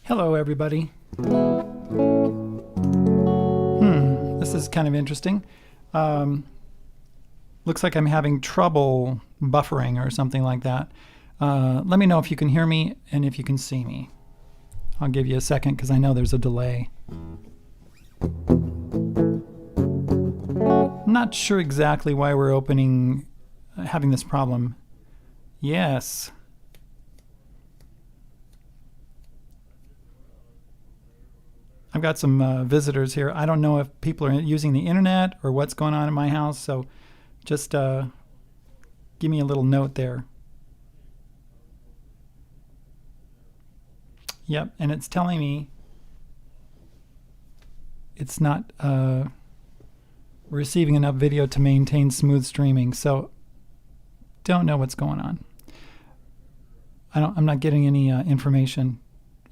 Hello, everybody. This is kind of interesting. Looks like I'm having trouble buffering or something like that. Let me know if you can hear me and if you can see me. I'll give you a second because I know there's a delay. Not sure exactly why we're having this problem. Yes. I've got some visitors here. I don't know if people are using the internet or what's going on in my house, so just give me a little note there. Yep, and it's telling me it's not receiving enough video to maintain smooth streaming, so don't know what's going on. I'm not getting any information,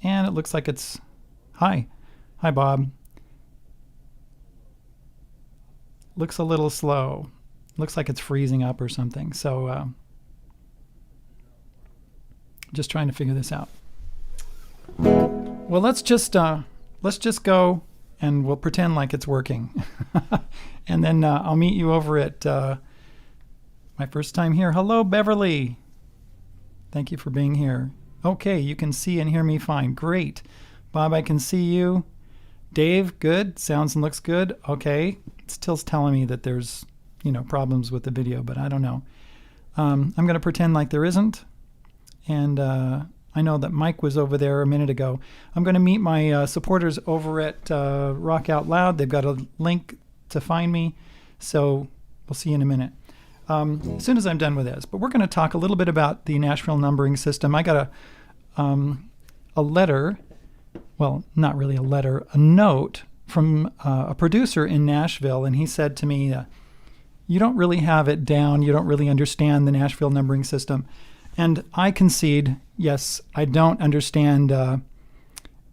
and it looks like it's hi. Hi, Bob. Looks a little slow. Looks like it's freezing up or something. So just trying to figure this out. Well, let's just go and we'll pretend like it's working. And then I'll meet you over at my first time here. Hello, Beverly. Thank you for being here. Okay, you can see and hear me fine. Great. Bob, I can see you. Dave, good. Sounds and looks good. Okay. It still's telling me that there's, problems with the video, but I don't know. I'm going to pretend like there isn't. And I know that Mike was over there a minute ago. I'm going to meet my supporters over at Rock Out Loud. They've got a link to find me. So we'll see you in a minute. As soon as I'm done with this. But we're going to talk a little bit about the Nashville numbering system. I got a letter. Well, not really a letter, a note from a producer in Nashville, and he said to me, you don't really have it down, you don't really understand the Nashville numbering system. And I concede, yes, I don't understand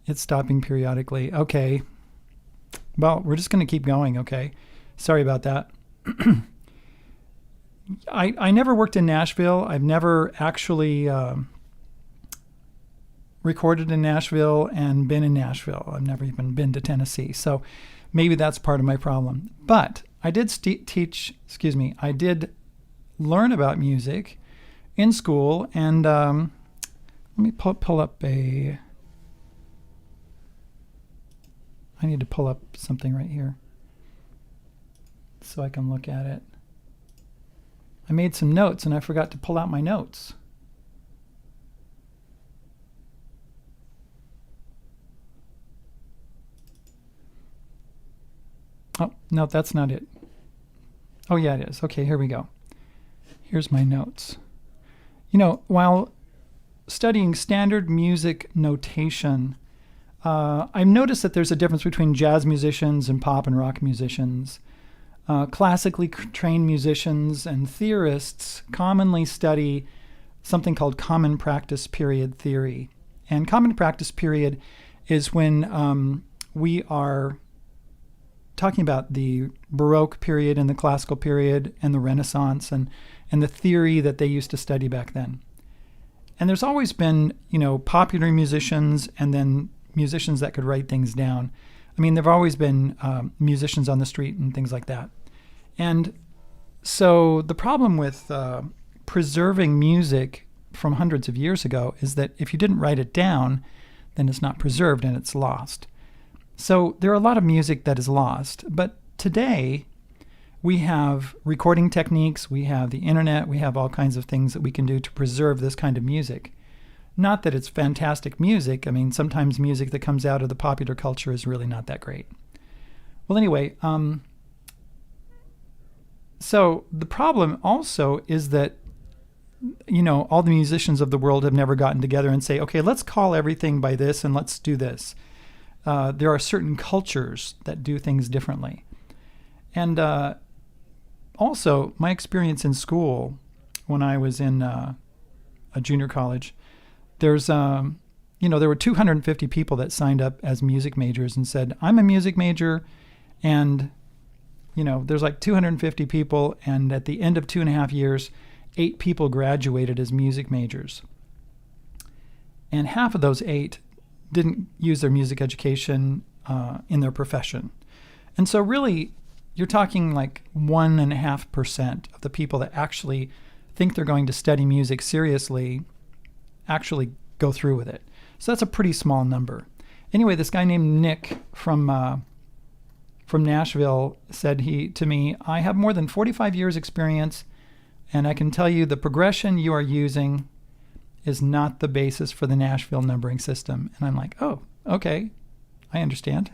it stopping periodically. Okay, well, we're just going to keep going, okay? Sorry about that. I never worked in Nashville. I've never actually recorded in Nashville and been in Nashville. I've never even been to Tennessee. So maybe that's part of my problem. But I did I did learn about music in school. And let me pull up I need to pull up something right here so I can look at it. I made some notes and I forgot to pull out my notes. Oh, no, that's not it. Oh, yeah, it is. Okay, here we go. Here's my notes. While studying standard music notation, I've noticed that there's a difference between jazz musicians and pop and rock musicians. Classically trained musicians and theorists commonly study something called common practice period theory. And common practice period is when we are talking about the Baroque period and the classical period and the Renaissance and the theory that they used to study back then. And there's always been, popular musicians and then musicians that could write things down. I mean, there've always been musicians on the street and things like that. And so the problem with preserving music from hundreds of years ago is that if you didn't write it down, then it's not preserved and it's lost. So there are a lot of music that is lost. But today, We have recording techniques, we have the internet, we have all kinds of things that we can do to preserve this kind of music. Not that it's fantastic music. I mean, sometimes music that comes out of the popular culture is really not that great. Well, anyway, so the problem also is that, all the musicians of the world have never gotten together and say, okay, let's call everything by this and let's do this. There are certain cultures that do things differently. And also, my experience in school, when I was in a junior college, there's, there were 250 people that signed up as music majors and said, I'm a music major, and, there's like 250 people, and at the end of 2.5 years, 8 people graduated as music majors. And half of those 8 didn't use their music education in their profession. And so really, you're talking like 1.5% of the people that actually think they're going to study music seriously actually go through with it. So that's a pretty small number. Anyway, this guy named Nick from Nashville said to me, I have more than 45 years experience, and I can tell you the progression you are using is not the basis for the Nashville numbering system. And I'm like, oh, okay, I understand.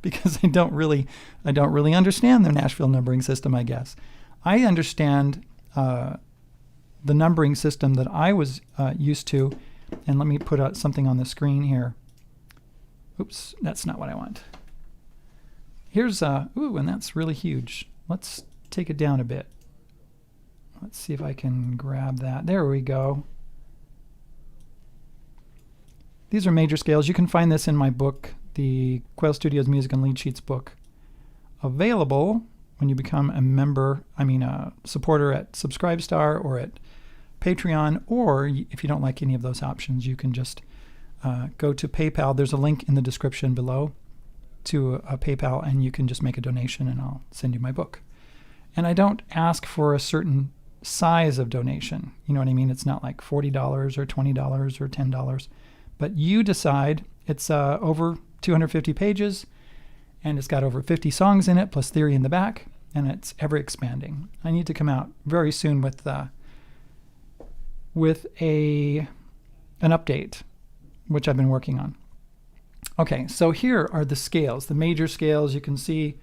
Because I don't really understand the Nashville numbering system, I guess. I understand the numbering system that I was used to. And let me put out something on the screen here. Oops, that's not what I want. Here's, and that's really huge. Let's take it down a bit. Let's see if I can grab that. There we go. These are major scales. You can find this in my book, the Quail Studios Music and Lead Sheets book, available when you become a supporter at Subscribestar or at Patreon, or if you don't like any of those options, you can just go to PayPal. There's a link in the description below to a PayPal, and you can just make a donation and I'll send you my book. And I don't ask for a certain size of donation. You know what I mean? It's not like $40 or $20 or $10. But you decide. It's over 250 pages, and it's got over 50 songs in it, plus theory in the back, and it's ever expanding. I need to come out very soon with an update, which I've been working on. Okay, so here are the scales, the major scales. You can see